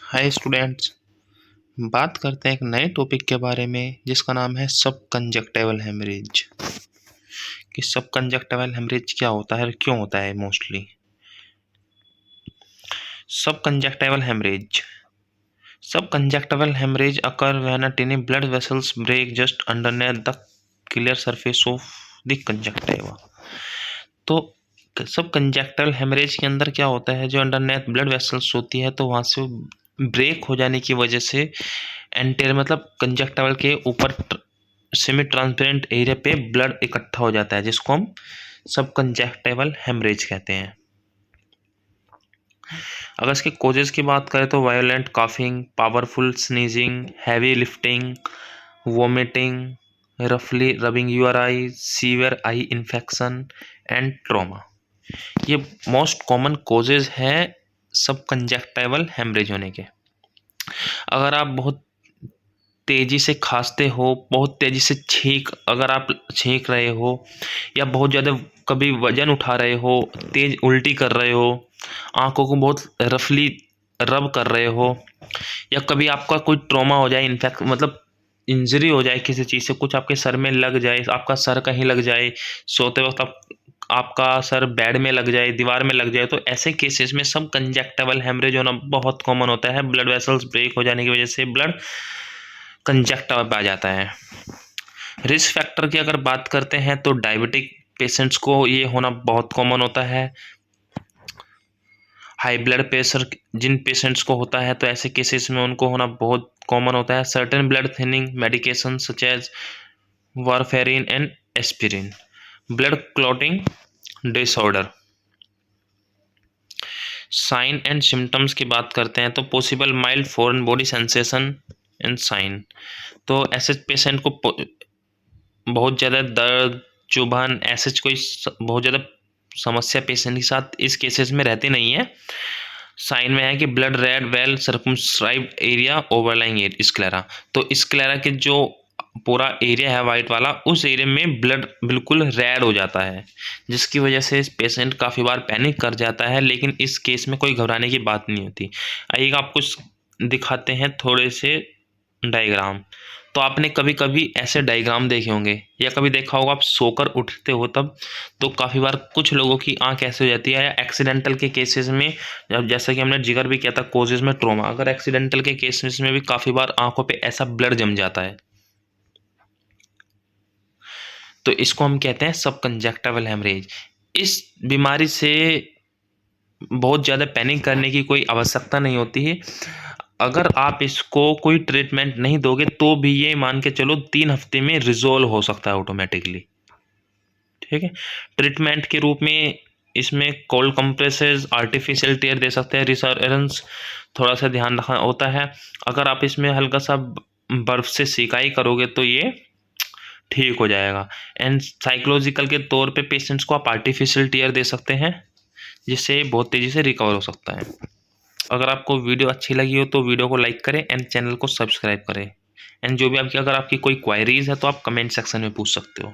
Hi students. बात करते हैं एक नए टॉपिक के बारे में जिसका नाम है सब कंजक्टिवल हेमरेज। कि सब कंजक्टिवल हेमरेज क्या होता है और क्यों होता है mostly. Subconjunctival haemorrhage occur when a tiny blood vessels break just underneath the clear surface of the conjunctiva. तो सब कंजक्टिवल हेमरेज के अंदर क्या होता है, जो अंडरनेथ ब्लड वेसल्स होती है तो वहां से ब्रेक हो जाने की वजह से एंटेर मतलब कंजक्टिवल के ऊपर सेमी ट्रांसपेरेंट एरिया पे ब्लड इकट्ठा हो जाता है, जिसको हम सब कंजक्टिवल हेमरेज कहते हैं। अगर इसके कोजेस की बात करें तो violent coughing, powerful sneezing, heavy lifting, vomiting, रफली rubbing your eye, severe eye infection and trauma, ये मोस्ट कॉमन कोजेज हैं सब कंजक्टिवल हेमरेज होने के। अगर आप बहुत तेजी से खांसते हो, बहुत तेजी से अगर आप छींक रहे हो, या बहुत ज़्यादा कभी वजन उठा रहे हो, तेज उल्टी कर रहे हो, आंखों को बहुत रफली रब कर रहे हो, या कभी आपका कोई ट्रॉमा हो जाए, इनफैक्ट मतलब इंजरी हो जाए किसी चीज़ से, कुछ आपके सर में लग जाए, आपका सर कहीं लग जाए, सोते वक्त आपका सर बेड में लग जाए, दीवार में लग जाए, तो ऐसे केसेस में सब कंजक्टिवल हेमरेज होना बहुत कॉमन होता है। ब्लड वेसल्स ब्रेक हो जाने की वजह से ब्लड कंजक्टिवा पे आ जाता है। रिस्क फैक्टर की अगर बात करते हैं तो डायबिटिक पेशेंट्स को ये होना बहुत कॉमन होता है। हाई ब्लड प्रेशर जिन पेशेंट्स को होता है तो ऐसे केसेस में उनको होना बहुत कॉमन होता है। Certain blood thinning medication such as warfarin and aspirin. Blood clotting disorder. Sign and symptoms की बात करते हैं तो possible mild foreign body sensation and sign. तो ऐसे पेशेंट को बहुत ज़्यादा दर्द, चुभन, ऐसे कोई बहुत ज़्यादा समस्या पेशेंट के साथ इस केसेस में रहती नहीं है। साइन में है कि blood red well circumscribed area overlying sclera. तो स्क्लेरा के जो पूरा एरिया है वाइट वाला, उस एरिया में ब्लड बिल्कुल रेड हो जाता है, जिसकी वजह से पेशेंट काफ़ी बार पैनिक कर जाता है, लेकिन इस केस में कोई घबराने की बात नहीं होती। आइए आपको दिखाते हैं थोड़े से डायग्राम। तो आपने कभी कभी ऐसे डायग्राम देखे होंगे, या कभी देखा होगा आप सोकर उठते हो तब, तो काफ़ी बार कुछ लोगों की आंख ऐसे हो जाती है, या एक्सीडेंटल के केसेस में, जब जैसा कि हमने जिक्र भी किया था कोजेज में ट्रॉमा, अगर एक्सीडेंटल के केसेस में भी काफ़ी बार आंखों पे ऐसा ब्लड जम जाता है, तो इसको हम कहते हैं सब कंजक्टिवल हेमरेज। इस बीमारी से बहुत ज़्यादा पैनिक करने की कोई आवश्यकता नहीं होती है। अगर आप इसको कोई ट्रीटमेंट नहीं दोगे तो भी ये मान के चलो 3 हफ्ते में रिजोल्व हो सकता है ऑटोमेटिकली। ठीक है। ट्रीटमेंट के रूप में इसमें कोल्ड कंप्रेसेस, आर्टिफिशियल टीयर दे सकते हैं, रिसर्जेंस थोड़ा सा ध्यान रखना होता है। अगर आप इसमें हल्का सा बर्फ से सिकाई करोगे तो ये ठीक हो जाएगा। एंड साइकोलॉजिकल के तौर पे पेशेंट्स को आप आर्टिफिशियल टीयर दे सकते हैं, जिससे बहुत तेज़ी से रिकवर हो सकता है। अगर आपको वीडियो अच्छी लगी हो तो वीडियो को लाइक करें एंड चैनल को सब्सक्राइब करें। एंड जो भी अगर आपकी कोई क्वायरीज है तो आप कमेंट सेक्शन में पूछ सकते हो।